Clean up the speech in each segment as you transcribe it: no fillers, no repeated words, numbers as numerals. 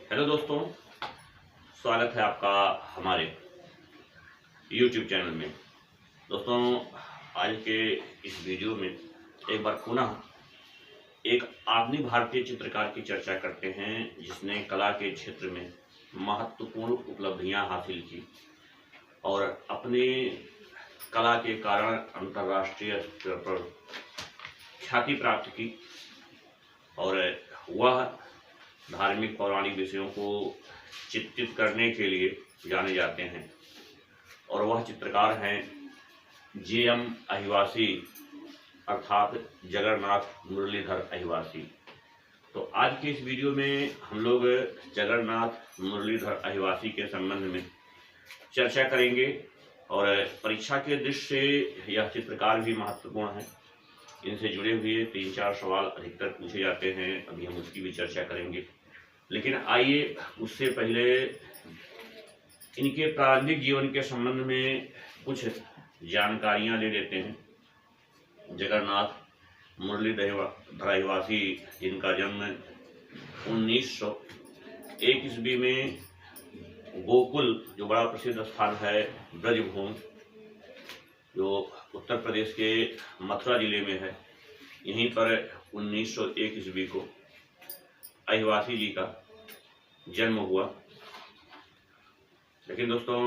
Hello दोस्तों, स्वागत है आपका हमारे YouTube चैनल में। दोस्तों, आज के इस वीडियो में एक बार पुनः एक आधुनिक भारतीय चित्रकार की चर्चा करते हैं जिसने कला के क्षेत्र में महत्वपूर्ण उपलब्धियां हासिल की और अपने कला के कारण अंतर्राष्ट्रीय स्तर पर ख्याति प्राप्त की। और वह धार्मिक पौराणिक विषयों को चित्रित करने के लिए जाने जाते हैं और वह चित्रकार हैं J.M. अहिवासी अर्थात जगन्नाथ मुरलीधर अहिवासी। तो आज के इस वीडियो में हम लोग जगन्नाथ मुरलीधर अहिवासी के संबंध में चर्चा करेंगे और परीक्षा के दृष्टि से यह चित्रकार भी महत्वपूर्ण है। इनसे जुड़े हुए 3-4 सवाल अधिकतर पूछे जाते हैं, अभी हम उसकी भी चर्चा करेंगे। लेकिन आइए उससे पहले इनके प्रारंभिक जीवन के संबंध में कुछ जानकारियां ले लेते हैं। जगन्नाथ मुरलीधर अहिवासी, जिनका जन्म 1901 ईस्वी में गोकुल, जो बड़ा प्रसिद्ध स्थान है ब्रजभूमि, जो उत्तर प्रदेश के मथुरा जिले में है, यहीं पर 1901 ईस्वी को अहिवासी जी का जन्म हुआ। लेकिन दोस्तों,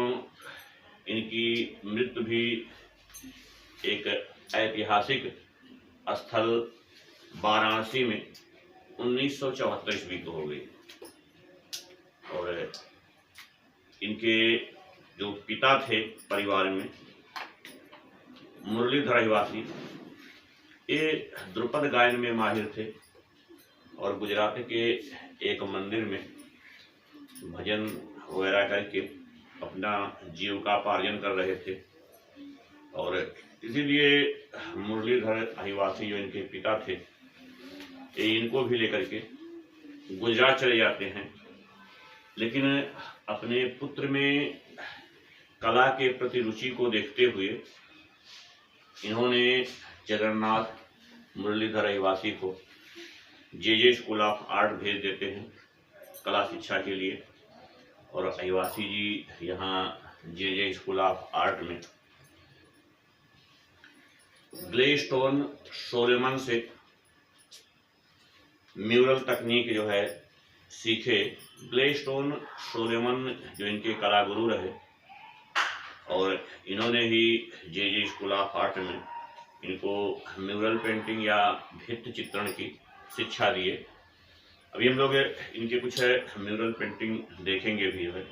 इनकी मृत्यु भी एक ऐतिहासिक स्थल वाराणसी में 1974 ईस्वी को हो गई। और इनके जो पिता थे परिवार में, मुरलीधर अहिवासी, ये ध्रुपद गायन में माहिर थे और गुजरात के एक मंदिर में भजन वगैरह करके अपना जीविकापार्जन कर रहे थे। और इसीलिए मुरलीधर अहिवासी जो इनके पिता थे, ये इनको भी लेकर के गुजरात चले जाते हैं। लेकिन अपने पुत्र में कला के प्रति रुचि को देखते हुए इन्होंने जगन्नाथ मुरलीधर अहिवासी को J.J. स्कूल ऑफ आर्ट भेज देते हैं कला शिक्षा के लिए। और अहिवासी जी यहाँ J.J. स्कूल ऑफ आर्ट में ग्लेस्टोन सोलेमन से म्यूरल तकनीक जो है सीखे। ग्लेस्टोन सोलेमन जो इनके कला गुरु रहे और इन्होंने ही J.J. स्कूल ऑफ आर्ट में इनको म्यूरल पेंटिंग या भित्ति चित्रण की शिक्षा दिए। अभी हम लोग इनके कुछ म्यूरल पेंटिंग देखेंगे भी है।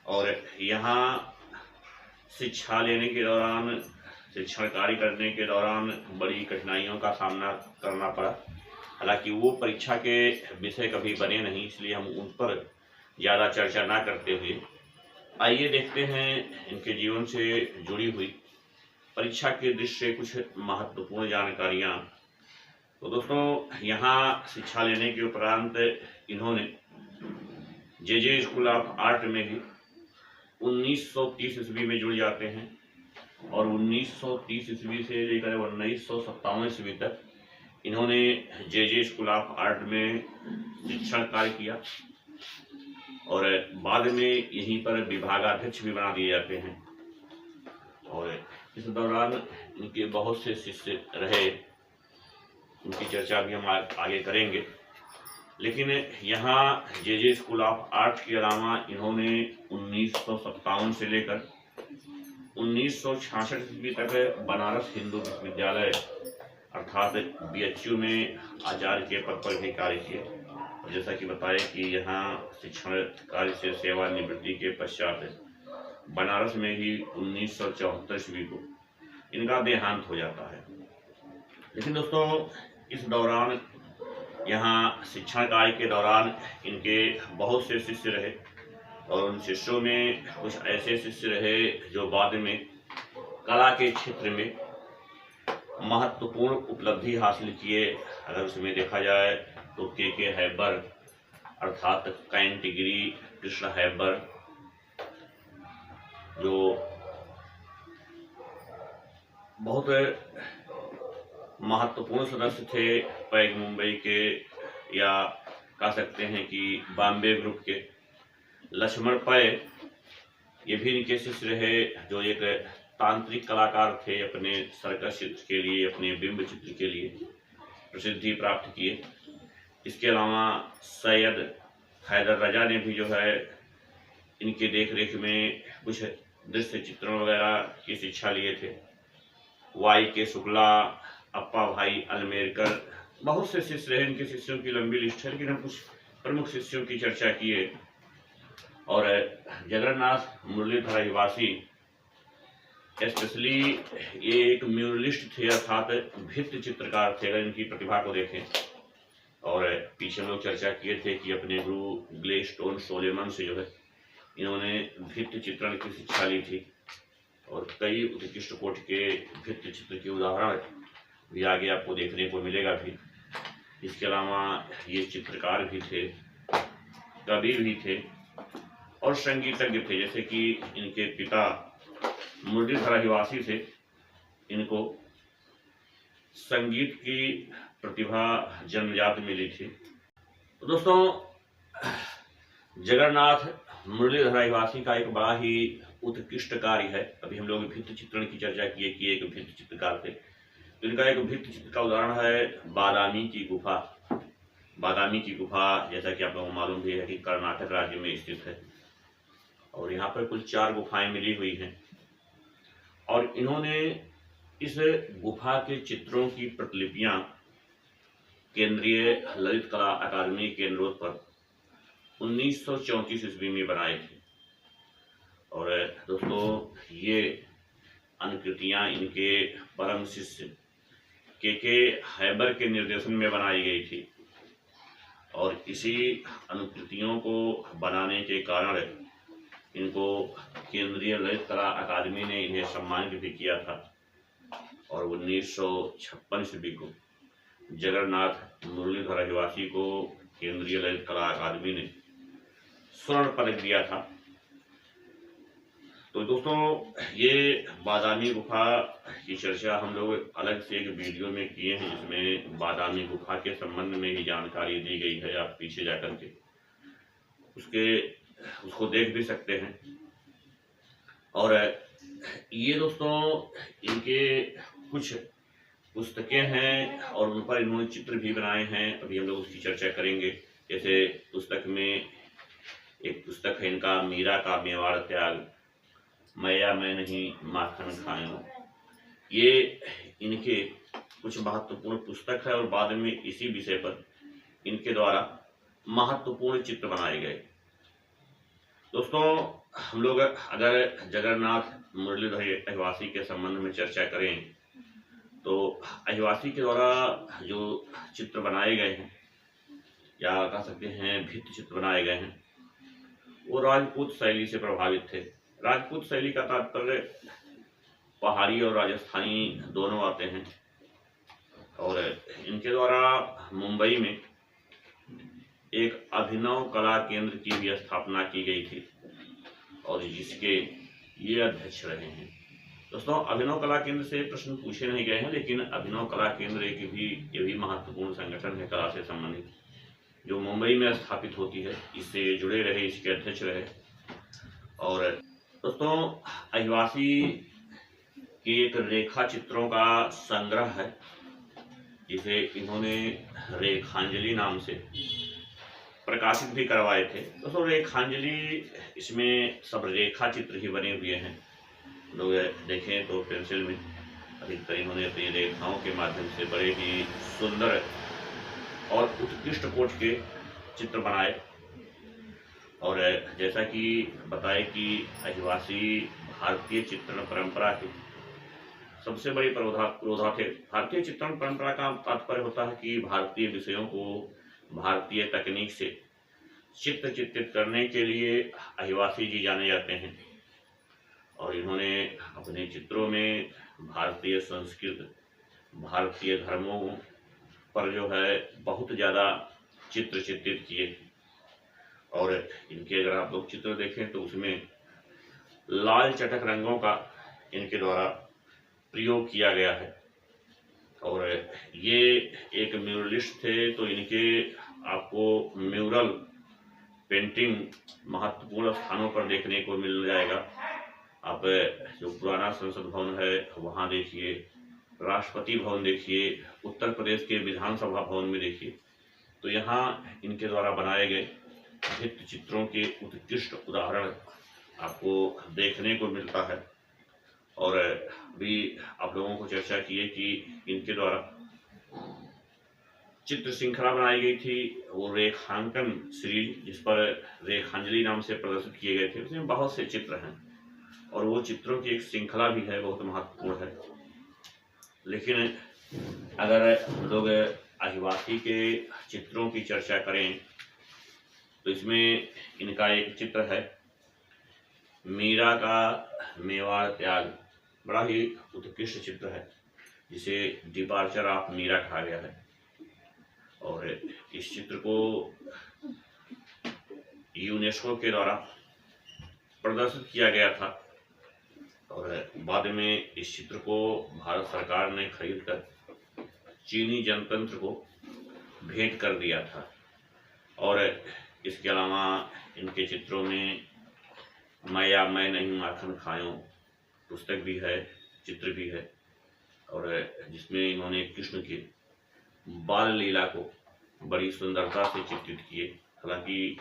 और यहाँ शिक्षा लेने के दौरान, शिक्षण कार्य करने के दौरान बड़ी कठिनाइयों का सामना करना पड़ा। हालांकि वो परीक्षा के विषय कभी बने नहीं, इसलिए हम उन पर ज़्यादा चर्चा ना करते हुए आइए देखते हैं इनके जीवन से जुड़ी हुई परीक्षा के दृष्टि से कुछ महत्वपूर्ण जानकारियाँ। तो दोस्तों, यहाँ शिक्षा लेने के उपरांत इन्होंने J.J. स्कूल ऑफ आर्ट में ही 1930 ईस्वी में जुड़ जाते हैं और 1930 ईस्वी से लेकर 1957 ईस्वी तक इन्होंने J.J. स्कूल ऑफ आर्ट में शिक्षण कार्य किया और बाद में यहीं पर विभागाध्यक्ष भी बना दिए जाते हैं। और इस दौरान इनके बहुत से शिष्य रहे, उनकी चर्चा भी हम आगे करेंगे। लेकिन यहाँ J.J. स्कूल ऑफ आर्ट के अलावा इन्होंने 1957 से लेकर 1966 ईस्वी तक बनारस हिंदू विश्वविद्यालय अर्थात BHU में आचार्य के पद पर भी कार्य किए। और जैसा कि बताया कि यहाँ शिक्षण कार्य से सेवानिवृत्ति के पश्चात बनारस में ही 1974 ईस्वी को इनका देहांत हो जाता है। लेकिन दोस्तों, इस दौरान यहाँ शिक्षण कार्य के दौरान इनके बहुत से शिष्य रहे और उन शिष्यों में कुछ ऐसे शिष्य रहे जो बाद में कला के क्षेत्र में महत्वपूर्ण उपलब्धि हासिल किए। अगर उसमें देखा जाए तो के हैबर अर्थात कैंटिगिरी कृष्ण हैबर, जो बहुत महत्वपूर्ण सदस्य थे पैग मुंबई के या कह सकते हैं कि बॉम्बे ग्रुप के लक्ष्मण पै, ये भी इनके शिष्य रहे, जो एक तांत्रिक कलाकार थे, अपने सर्कस चित्र के लिए, अपने बिंब चित्र के लिए प्रसिद्धि प्राप्त किए। इसके अलावा सैयद हैदर रजा ने भी जो है इनके देख रेख में कुछ दृश्य चित्रण वगैरह की शिक्षा लिए थे। YK शुक्ला, अप्पा भाई अलमेरकर, बहुत से शिष्य रहे। इनके शिष्यों की लंबी लिस्ट है, लेकिन हम कुछ प्रमुख शिष्यों की चर्चा किए। और जगन्नाथ मुरलीधर अहिवासी स्पेशली ये एक म्यूरलिस्ट थे, अर्थात भित्ति चित्रकार थे, अगर इनकी प्रतिभा को देखें। और पीछे हम लोग चर्चा किए थे कि अपने गुरु ग्लेस्टोन सोलेमन से जो है इन्होंने भित्ति चित्रण की शिक्षा ली थी, और कई उत्कृष्ट कोट के भित्ति चित्र के उदाहरण भी आगे आपको देखने को मिलेगा भी। इसके अलावा ये चित्रकार भी थे, कवि भी थे और संगीतज्ञ थे। जैसे कि इनके पिता मुरलीधर अहिवासी थे, इनको संगीत की प्रतिभा जन्मजात मिली थी। तो दोस्तों, जगन्नाथ मुरलीधर अहिवासी का एक बड़ा ही उत्कृष्ट कार्य है। अभी हम लोग भित्ति चित्रण की चर्चा किए कि एक भित्ति चित्रकार थे, तो इनका एक भित्ति चित्र का उदाहरण है बादामी की गुफा। बादामी की गुफा, जैसा कि आप लोगों को मालूम भी है कि कर्नाटक राज्य में स्थित है, और यहाँ पर कुल 4 गुफाएं मिली हुई हैं। और इन्होंने इस गुफा के चित्रों की प्रतिलिपियां केंद्रीय ललित कला अकादमी के अनुरोध पर 1934 ईस्वी में बनाए थे। और दोस्तों, ये अनुकृतियां इनके परम शिष्य के हैबर के निर्देशन में बनाई गई थी, और इसी अनुकृतियों को बनाने के कारण इनको केंद्रीय ललित कला अकादमी ने इन्हें सम्मानित भी किया था। और 1956 ईस्वी को जगन्नाथ मुरलीधर अहिवासी को केंद्रीय ललित कला अकादमी ने स्वर्ण पदक दिया था। तो दोस्तों, ये बादामी गुफा की चर्चा हम लोग अलग से एक वीडियो में किए हैं, जिसमें बादामी गुफा के संबंध में ही जानकारी दी गई है। आप पीछे जाकर के उसको देख भी सकते हैं। और ये दोस्तों, इनके कुछ पुस्तकें हैं और उन पर इन्होंने चित्र भी बनाए हैं। अभी हम लोग उसकी चर्चा करेंगे। जैसे पुस्तक में एक पुस्तक है इनका, मीरा का मेवाड़ त्याग, मैया मैं नहीं माखन खाऊं। ये इनके कुछ महत्वपूर्ण पुस्तक है, और बाद में इसी विषय पर इनके द्वारा महत्वपूर्ण चित्र बनाए गए। दोस्तों, हम लोग अगर जगन्नाथ मुरलीधर अहिवासी के संबंध में चर्चा करें, तो अहिवासी के द्वारा जो चित्र बनाए गए हैं, या कह सकते हैं भित्ति चित्र बनाए गए हैं, वो राजपूत शैली से प्रभावित थे। राजपूत शैली का तात्पर्य पहाड़ी और राजस्थानी दोनों आते हैं। और इनके द्वारा मुंबई में एक अभिनव कला केंद्र की भी स्थापना की गई थी, और जिसके ये अध्यक्ष रहे हैं। दोस्तों, अभिनव कला केंद्र से प्रश्न पूछे नहीं गए हैं, लेकिन अभिनव कला केंद्र ये भी महत्वपूर्ण संगठन है कला से संबंधित, जो मुंबई में स्थापित होती है। इससे जुड़े रहे, इसके अध्यक्ष रहे। और दोस्तों, अहिवासी की एक रेखा चित्रों का संग्रह है, जिसे इन्होंने रेखांजलि नाम से प्रकाशित भी करवाए थे। दोस्तों, रेखांजलि, इसमें सब रेखा चित्र ही बने हुए हैं। लोग देखें तो पेंसिल में अधिकतर इन्होंने अपनी रेखाओं के माध्यम से बड़े ही सुंदर और उत्कृष्ट कोट के चित्र बनाए। और जैसा कि बताए कि अहिवासी भारतीय चित्रण परंपरा के सबसे बड़ी पुरोधा थे। भारतीय चित्रण परंपरा का तात्पर्य होता है कि भारतीय विषयों को भारतीय तकनीक से चित्र चित्रित करने के लिए अहिवासी जी जाने जाते हैं। और इन्होंने अपने चित्रों में भारतीय संस्कृति, भारतीय धर्मों पर जो है बहुत ज़्यादा चित्र चित्रित किए। और इनके अगर आप लोग चित्र देखें तो उसमें लाल चटक रंगों का इनके द्वारा प्रयोग किया गया है। और ये एक म्यूरलिस्ट थे, तो इनके आपको म्यूरल पेंटिंग महत्वपूर्ण स्थानों पर देखने को मिल जाएगा। आप जो पुराना संसद भवन है वहाँ देखिए, राष्ट्रपति भवन देखिए, उत्तर प्रदेश के विधानसभा भवन में देखिए, तो यहाँ इनके द्वारा बनाए गए भित्ति चित्रों के उत्कृष्ट उदाहरण आपको देखने को मिलता है। और भी आप लोगों को चर्चा की है कि इनके द्वारा चित्र श्रृंखला बनाई गई थी, वो रेखांकन सीरीज जिस पर रेखांजलि नाम से प्रदर्शित किए गए थे, उसमें बहुत से चित्र हैं और वो चित्रों की एक श्रृंखला भी है, बहुत महत्वपूर्ण है। लेकिन अगर हम लोग आदिवासी के चित्रों की चर्चा करें तो इसमें इनका एक चित्र है मीरा का मेवाड़ त्याग, बड़ा ही उत्कृष्ट चित्र है जिसे डिपार्चर ऑफ मीरा कहा गया है। और इस चित्र को यूनेस्को के द्वारा प्रदर्शित किया गया था और बाद में इस चित्र को भारत सरकार ने खरीदकर चीनी जनतंत्र को भेंट कर दिया था। और इसके अलावा इनके चित्रों में मैं या मैं नहीं माखन खायूं पुस्तक भी है, चित्र भी है, और जिसमें इन्होंने कृष्ण की बाल लीला को बड़ी सुंदरता से चित्रित किए। हालांकि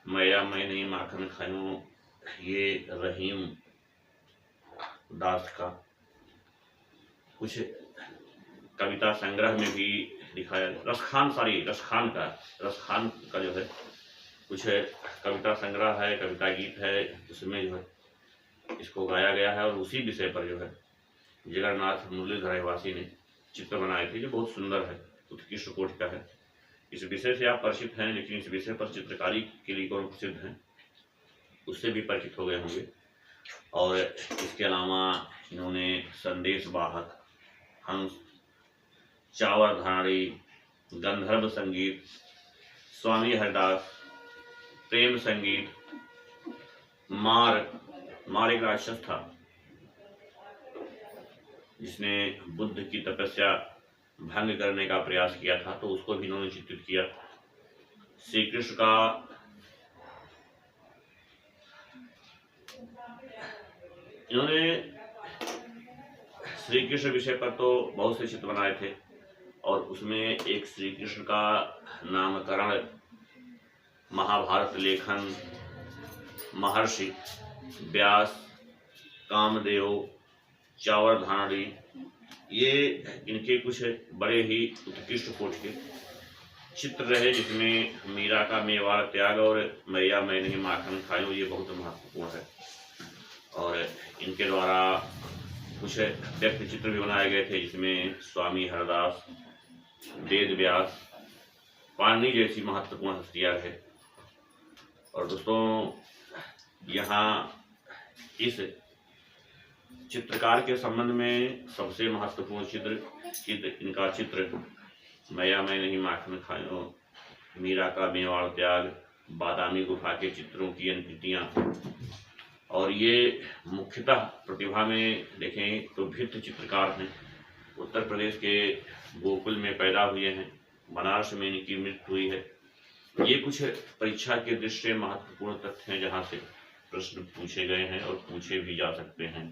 मैं या मैं नहीं माखन खायूं ये रहीम दास का कुछ कविता संग्रह में भी दिखाया, रसखान का जो है कुछ कविता संग्रह है, कविता गीत है, उसमें जो है इसको गाया गया है। और उसी विषय पर जो है जगन्नाथ मुरलीधर रहवासी ने चित्र बनाए थे जो बहुत सुंदर है, उत्कृष्ट कोटि का है। इस विषय से आप परिचित हैं, लेकिन इस विषय पर चित्रकारी के लिए कौन प्रसिद्ध हैं उससे भी परिचित हो गए होंगे। और इसके अलावा इन्होंने संदेश वाहक, हंस, चावर धाड़ी, गंधर्व संगीत, स्वामी हरदास, प्रेम संगीत, मार एक राक्षस था जिसने बुद्ध की तपस्या भंग करने का प्रयास किया था, तो उसको भी इन्होंने चित्रित किया। श्री कृष्ण का इन्होंने श्री कृष्ण विषय पर तो बहुत से चित्र बनाए थे और उसमें एक श्री कृष्ण का नामकरण, महाभारत लेखन, महर्षि व्यास, कामदेव, चावर धाड़ी, ये इनके कुछ बड़े ही उत्कृष्ट कोटि के चित्र रहे जिसमें मीरा का मेवाड़ त्याग और मैया मैं नहीं माखन खायूं ये बहुत महत्वपूर्ण है। और इनके द्वारा कुछ व्यक्ति चित्र भी बनाए गए थे जिसमें स्वामी हरदास, वेद व्यास, पाणिनि जैसी महत्वपूर्ण हस्तियां रहे। और दोस्तों यहाँ इस चित्रकार के संबंध में सबसे महत्वपूर्ण चित्र इनका चित्र मैया मैं नहीं माखन खायूं, मीरा का मेवाड़ त्याग, बादामी गुफा के चित्रों की अनुकृतियाँ। और ये मुख्यतः प्रतिभा में देखें तो भित्ति चित्रकार हैं, उत्तर प्रदेश के गोकुल में पैदा हुए हैं, बनारस में इनकी मृत्यु हुई है। ये कुछ परीक्षा के दृष्टि से महत्वपूर्ण तथ्य हैं जहाँ से प्रश्न पूछे गए हैं और पूछे भी जा सकते हैं।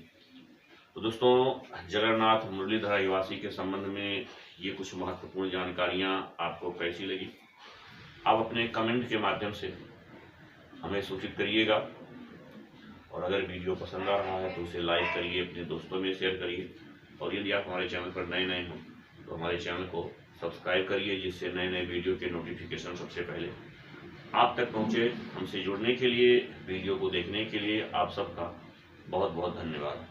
तो दोस्तों जगन्नाथ मुरलीधर रहवासी के संबंध में ये कुछ महत्वपूर्ण जानकारियाँ आपको कैसी लगी, आप अपने कमेंट के माध्यम से हमें सूचित करिएगा। और अगर वीडियो पसंद आ रहा है तो उसे लाइक करिए, अपने दोस्तों में शेयर करिए। और यदि आप हमारे चैनल पर नए हो तो हमारे चैनल को सब्सक्राइब करिए, जिससे नए नए वीडियो के नोटिफिकेशन सबसे पहले आप तक पहुंचे। हमसे जुड़ने के लिए, वीडियो को देखने के लिए आप सबका बहुत बहुत धन्यवाद।